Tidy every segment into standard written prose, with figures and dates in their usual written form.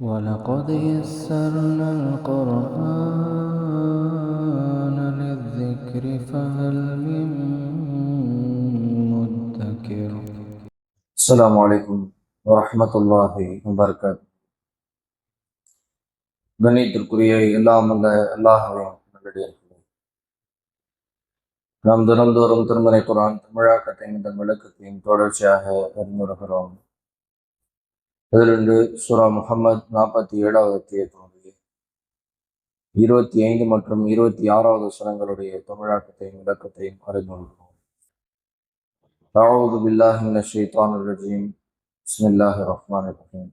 وَلَقَدْ يَسَّرْنَا الْقُرْآنَ لِلذِّكْرِ فَهَلْ مِن مُّدَّكِرٍ. السلام عليكم ورحمة الله وبركاته. கண்ணியத்திற்குரிய எல்லாம் அல்ல அல்லாஹ்வே நல்லடியார்களே, நாம் தினந்தோறும் திருமறை குர்ஆன் தமிழாக்கத்தையும் இந்த விளக்கத்தையும் தொடர்ச்சியாக அறிமுறுகிறோம். இதிலிருந்து சூரா முஹம்மத் 47வது அத்தியாயத்தினுடைய 25 மற்றும் 26வது வசனங்களுடைய தமிழாக்கத்தையும் விளக்கத்தையும் அறிமுறுகிறோம். அஊது பில்லாஹி மினஷ் ஷைத்தானிர் ரஜீம். பிஸ்மில்லாஹிர் ரஹ்மானிர் ரஹீம்.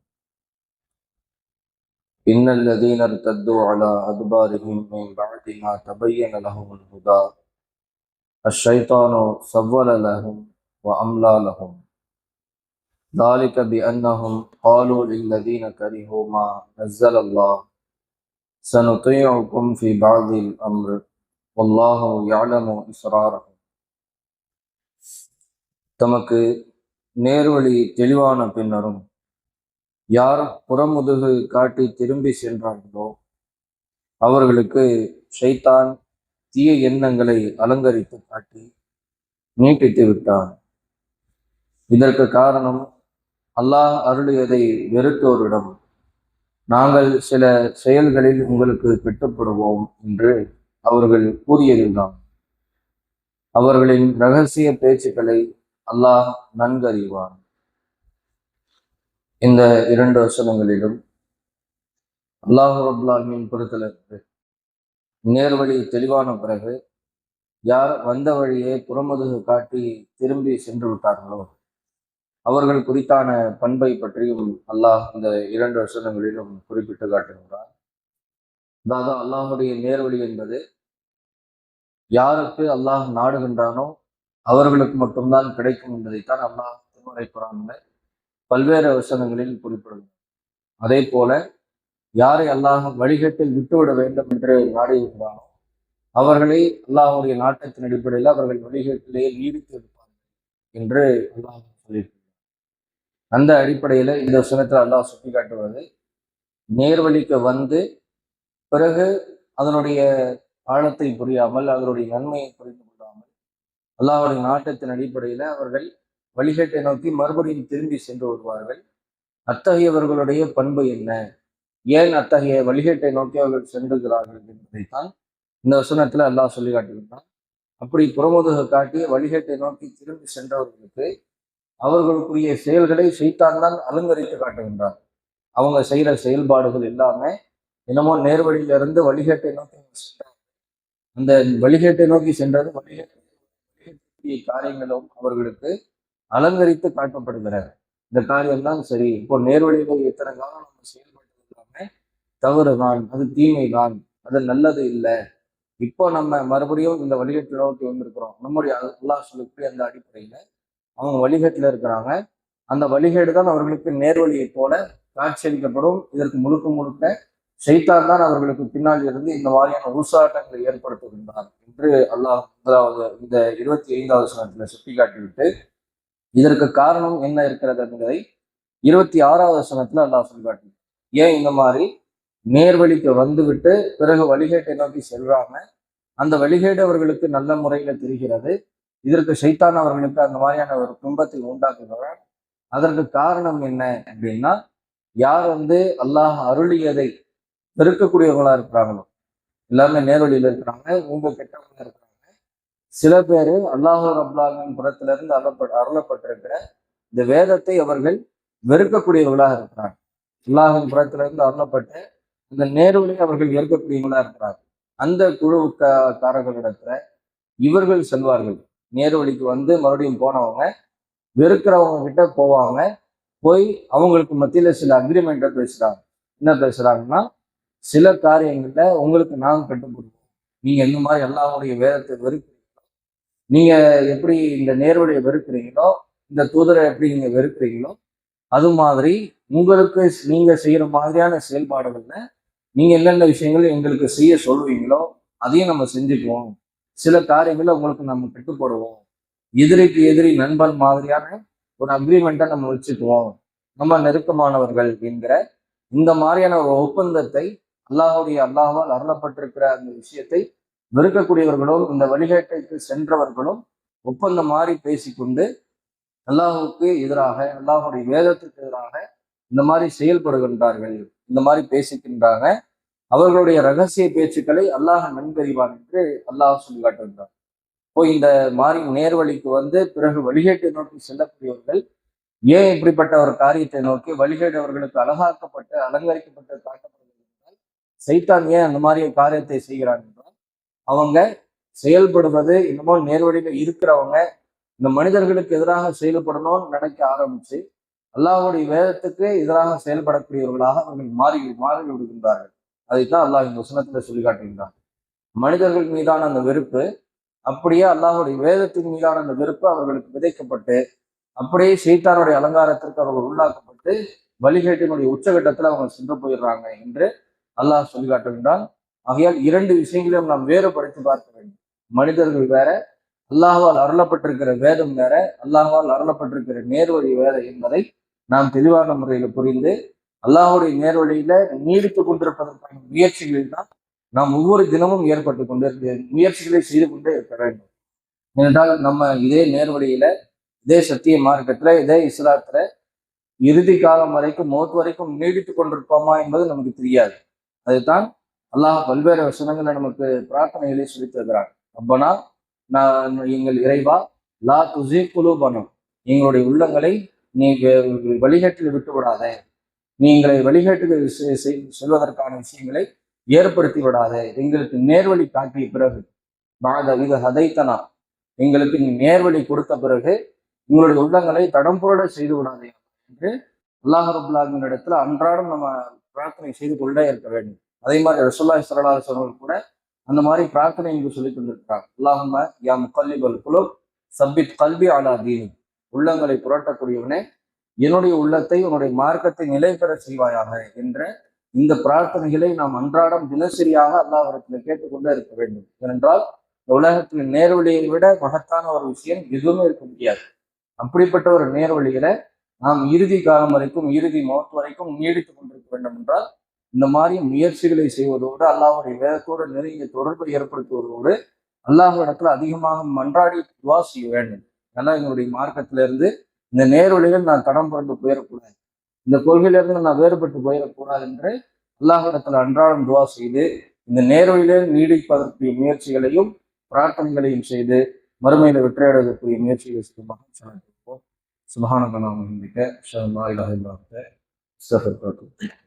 إن الذين ارتدوا على أدبارهم من بعد ما تبين لهم الهدى الشيطان سول لهم وأملى لهم ذلك بأنهم قالوا للذين كرهوا ما نزل الله سنطيعكم في بعض الأمر والله يعلم إسرارهم. தமக்கு நேர்வழி தெளிவான பின்னரும் யார் புறமுதுகு காட்டி திரும்பி சென்றார்களோ அவர்களுக்கு ஷைத்தான் தீய எண்ணங்களை அலங்கரித்து காட்டி நீட்டித்து விட்டான். இதற்கு காரணம் அல்லாஹ் அருளியதை வெறுத்தோரிடம் நாங்கள் சில செயல்களில் உங்களுக்கு கட்டுப்படுவோம் என்று அவர்கள் கூறியதுதான். அவர்களின் இரகசிய பேச்சுக்களை அல்லாஹ் நன்கறிவான். இந்த 2 வசனங்களிலும் அல்லாஹ் ரப்பல் ஆலமீன் பொறுத்தளவு நேர்வழி தெளிவான பிறகு யார் வந்த வழியே புறமுதுகு காட்டி திரும்பி சென்று விட்டார்களோ அவர்கள் குறித்தான பண்பை பற்றியும் அல்லாஹ் இந்த 2 வசனங்களிலும் குறிப்பிட்டு காட்டுகின்றார். அதாவது அல்லாஹுடைய நேர்வழி என்பது யாருக்கு அல்லாஹ் நாடுகின்றானோ அவர்களுக்கு மட்டும்தான் கிடைக்கும் என்பதைத்தான் அல்லாஹ் திருமறை குர்ஆன்ல பல்வேறு வசனங்களில் குறிப்பிடுகிறார். அதே போல யாரை அல்லாஹ் வழிகேட்டில் விட்டுவிட வேண்டும் என்று நாடுகிறானோ அவர்களை அல்லாஹுடைய நாட்டத்தின் அடிப்படையில் அவர்கள் வழிகேட்டிலேயே நீடித்து இருப்பார்கள் என்று அல்லாஹ் சொல்லியிருக்கிறார். அந்த அடிப்படையில இந்த வசனத்தில் அல்லாஹ் சுட்டி காட்டுவது நேர்வழிக்கு வந்து பிறகு அதனுடைய ஆழத்தை புரியாமல் அதனுடைய நன்மையை புரிந்து கொள்ளாமல் அல்லாஹுடைய நாட்டத்தின் அடிப்படையில அவர்கள் வழிகேட்டை நோக்கி மறுபடியும் திரும்பி சென்று வருவார்கள். அத்தகையவர்களுடைய பண்பு என்ன, ஏன் அத்தகைய வழிகேட்டை நோக்கி அவர்கள் சென்றுகிறார்கள் என்பதைத்தான் இந்த வசனத்துல அல்லாஹ் சொல்லி காட்டுகின்றான். அப்படி புறமுதுகு காட்டி வழிகேட்டை நோக்கி திரும்பி சென்றவர்களுக்கு அவர்களுக்குரிய செயல்களை ஷைத்தான் தான் அலங்கரித்து காட்டுகின்றார். அவங்க செய்யற செயல்பாடுகள் எல்லாமே என்னமோ நேர்வழியிலிருந்து வழிகேட்டை நோக்கி சென்றார். அந்த வழிகேட்டை நோக்கி சென்றது வழிகேட்டிய காரியங்களும் அவர்களுக்கு அலங்கரித்து காட்டப்படுகிறார். இந்த காரியம்தான் சரி, இப்போ நேர்வழியில எத்தனை காலம் நம்ம செயல்பட்டு எல்லாமே தவறுதான், அது தீமைதான், அது நல்லது இல்லை. இப்போ நம்ம மறுபடியும் இந்த வழிகேட்டு நோக்கி வந்திருக்கிறோம். நம்முடைய அல்லாஹ் சொல்லக்கூடிய அந்த அடிப்படையில அவங்க வழிகேட்டுல இருக்கிறாங்க. அந்த வழிகேடு தான் அவர்களுக்கு நேர்வழியை போல காட்சியளிக்கப்படும். இதற்கு முழுக்க முழுக்க ஷைத்தான் தான் அவர்களுக்கு பின்னால் இருந்து இந்த மாதிரியான ஊசாட்டங்களை ஏற்படுத்துகின்றார் என்று அல்லாஹ் இந்த 25வது வசனத்துல சுட்டி காட்டிவிட்டு இதற்கு காரணம் என்ன இருக்கிறது என்பதை 26வது வசனத்துல அல்லாஹ் சொல்லி காட்டு. ஏன் இந்த மாதிரி நேர்வழிக்கு வந்துவிட்டு பிறகு வழிகேட்டை நோக்கி செல்றாங்க, அந்த வழிகேடு அவர்களுக்கு நல்ல முறையில தெரிகிறது, இதற்கு ஷைத்தான் அவர்களுக்கு அந்த மாதிரியான ஒரு துன்பத்தை உண்டாக்குகிறார். அதற்கு காரணம் என்ன அப்படின்னா, யார் அல்லாஹ் அருளியதை வெறுக்கக்கூடியவங்களா இருக்கிறாங்களோ எல்லாருமே நேர்வழியில இருக்கிறாங்க, இவங்க கெட்டவங்க இருக்கிறாங்க. சில பேர் அல்லாஹ் ரப்பல் ஆலமீன் புறத்திலிருந்து அருளப்பட்டிருக்கிற இந்த வேதத்தை அவர்கள் வெறுக்கக்கூடியவர்களாக இருக்கிறாங்க. அல்லாஹின் புறத்திலிருந்து அருளப்பட்ட இந்த நேர்வழியை அவர்கள் வெறுக்கக்கூடியவங்களா இருக்கிறாங்க. அந்த குழுக்காரர்களிடத்துல இவர்கள் செல்வார்கள். நேர்வழிக்கு மறுபடியும் போனவங்க வெறுக்கிறவங்க கிட்ட போவாங்க. போய் அவங்களுக்கு மத்தியில சில அக்ரிமெண்ட்டை பேசுறாங்க. என்ன பேசுறாங்கன்னா, சில காரியங்கள்ல உங்களுக்கு நாங்கள் கட்டுப்படுவோம், நீங்க இந்த மாதிரி அல்லாஹ்வுடைய வேதத்தை வெறுக்கிறீங்க, நீங்க எப்படி இந்த நேர்வழியை வெறுக்கிறீங்களோ, இந்த தூதரை எப்படி நீங்க வெறுக்கிறீங்களோ, அது மாதிரி உங்களுக்கு நீங்க செய்யற மாதிரியான செயல்பாடுகள்ல நீங்க என்னென்ன விஷயங்கள் எங்களுக்கு செய்ய சொல்லுவீங்களோ அதையும் நம்ம செஞ்சுக்குவோம். சில காரியங்களை உங்களுக்கு நம்ம கட்டுப்படுவோம். எதிரிக்கு எதிரி நண்பன் மாதிரியான ஒரு அக்ரிமெண்ட்டை நம்ம வச்சுக்குவோம், நம்ம நெருக்கமானவர்கள் என்கிற இந்த மாதிரியான ஒரு ஒப்பந்தத்தை அல்லாஹால் அருளப்பட்டிருக்கிற அந்த விஷயத்தை வெறுக்கக்கூடியவர்களும் இந்த வழிகேட்டைக்கு சென்றவர்களும் ஒப்பந்தம் மாறி பேசிக்கொண்டு அல்லாஹுக்கு எதிராக அல்லாஹுடைய வேதத்துக்கு எதிராக இந்த மாதிரி செயல்படுகின்றார்கள், இந்த மாதிரி பேசிக்கின்றாங்க. அவர்களுடைய ரகசிய பேச்சுக்களை அல்லாஹ் நன்கறிவான் என்று அல்லாஹ் சொல்லி காட்டுகின்றார். இப்போ இந்த மாதிரி நேர்வழிக்கு பிறகு வழிகேட்டை நோக்கி செல்லக்கூடியவர்கள் ஏன் இப்படிப்பட்ட ஒரு காரியத்தை நோக்கி வழிகேடு அவர்களுக்கு அழகாக்கப்பட்டு அலங்கரிக்கப்பட்டு காட்டப்படுகிறது என்றால், சைத்தான் ஏன் அந்த மாதிரி காரியத்தை செய்கிறான் என்றால், அவங்க செயல்படுவது இன்னமும் நேர்வழியில இருக்கிறவங்க இந்த மனிதர்களுக்கு எதிராக செயல்படணும்னு நினைக்க ஆரம்பிச்சு அல்லாஹுடைய வேதத்துக்கு எதிராக செயல்படக்கூடியவர்களாக அவர்கள் மாறி விடுகின்றார்கள். அதைத்தான் அல்லாஹ் இந்த வசனத்துல சொல்லி காட்டுகின்றார். மனிதர்கள் மீதான அந்த வெறுப்பு அப்படியே அல்லாஹுடைய வேதத்தின் மீதான அந்த வெறுப்பு அவர்களுக்கு விதைக்கப்பட்டு அப்படியே சைத்தானுடைய அலங்காரத்திற்கு அவர்கள் உள்ளாக்கப்பட்டு வழிகேட்டினுடைய உச்சகட்டத்தில் அவங்க சென்று போயிடுறாங்க என்று அல்லாஹ் சொல்லி காட்டுகின்றான். ஆகையால் இரண்டு விஷயங்களையும் நாம் வேறுபடுத்தி பார்க்க வேண்டும். மனிதர்கள் வேற, அல்லாஹால் அருளப்பட்டிருக்கிற வேதம் வேற, அல்லாஹால் அருளப்பட்டிருக்கிற நேர்வழி வேற என்பதை நாம் தெளிவான முறையில புரிந்து அல்லாஹுடைய நேர்வழியில நீடித்து கொண்டிருப்பதற்கான முயற்சிகளில் தான் நாம் ஒவ்வொரு தினமும் ஏற்பட்டு கொண்டிருக்க முயற்சிகளை செய்து கொண்டே இருக்க வேண்டும். ஏனென்றால் நம்ம இதே நேர்வழியில, இதே சத்திய மார்க்கத்துல, இதே இஸ்லாத்துல இறுதி காலம் வரைக்கும் மௌத் வரைக்கும் நீடித்து கொண்டிருப்போமா என்பது நமக்கு தெரியாது. அதுதான் அல்லாஹ் பல்வேறு வசனங்களை நமக்கு பிரார்த்தனைகளை சொல்லி தருகிறான். அப்பனா எங்கள் இறைவா லா துசி குலூபனம், எங்களுடைய உள்ளங்களை நீ வழிகேட்டில் விட்டு விடாத, நீங்களை வழிகேட்டுக்கு செல்வதற்கான விஷயங்களை ஏற்படுத்தி விடாத, எங்களுக்கு நேர்வழி காட்டிய பிறகு பாத இது ஹதைத்தனா, எங்களுக்கு நீ நேர்வழி கொடுத்த பிறகு உங்களுடைய உள்ளங்களை தடம்புரட செய்து விடாதே என்று அல்லாஹ் ரபுல் ஆலமீன் இடத்துல அன்றாடம் நம்ம பிரார்த்தனை செய்து கொண்டே இருக்க வேண்டும். அதே மாதிரி ரசூலுல்லாஹி ஸல்லல்லாஹு அலைஹி வஸல்லம் கூட அந்த மாதிரி பிரார்த்தனை இங்கு சொல்லிக் கொண்டிருக்கிறார். அல்லாஹும்ம யா முகல்லிபல் குலூப் சப்பித் கல்பி அலா தீனி, உள்ளங்களை புரட்டக்கூடியவனே என்னுடைய உள்ளத்தை உன்னுடைய மார்க்கத்தை நிலை பெற செய்வாயாக என்ற இந்த பிரார்த்தனைகளை நாம் அன்றாடம் தினசரியாக அல்லாஹ்விடத்தில் கேட்டுக்கொண்டே இருக்க வேண்டும். ஏனென்றால் இந்த உலகத்தில் நேர்வழியை விட மகத்தான ஒரு விஷயம் எதுவுமே இருக்க முடியாது. அப்படிப்பட்ட ஒரு நேர்வழியில நாம் இறுதி காலம் வரைக்கும், இறுதி மௌத் வரைக்கும் நீடித்துக் கொண்டிருக்க வேண்டும் என்றால் இந்த மாதிரி முயற்சிகளை செய்வதோடு அல்லாஹ்வுடைய வேதத்தோடு நெருங்கிய தொடர்பை ஏற்படுத்துவதோடு அல்லாஹ்விடத்துல அதிகமாக மன்றாடி துவா செய்ய வேண்டும். அதெல்லாம் எங்களுடைய மார்க்கத்திலிருந்து இந்த நேர்வழிகள் நான் தடம் புரண்டு போயிடக்கூடாது, இந்த கொள்கையிலிருந்து நான் வேறுபட்டு போயிடக்கூடாது என்று அல்லாஹ்விடத்துல அன்றாடம் துவா செய்து இந்த நேர்வழியிலே நீடிப்பதற்குரிய முயற்சிகளையும் பிரார்த்தனைகளையும் செய்து மறுமையில வெற்றியடைவதற்குரிய முயற்சிகளை செய்வோம். சுபஹானல்லாஹி வ பிஹம்திஹி அஷ்ஹது அல்லா இலாஹா இல்லா அன்த அஸ்தக்ஃபிருக்க வ அத்தூபு இலைக்.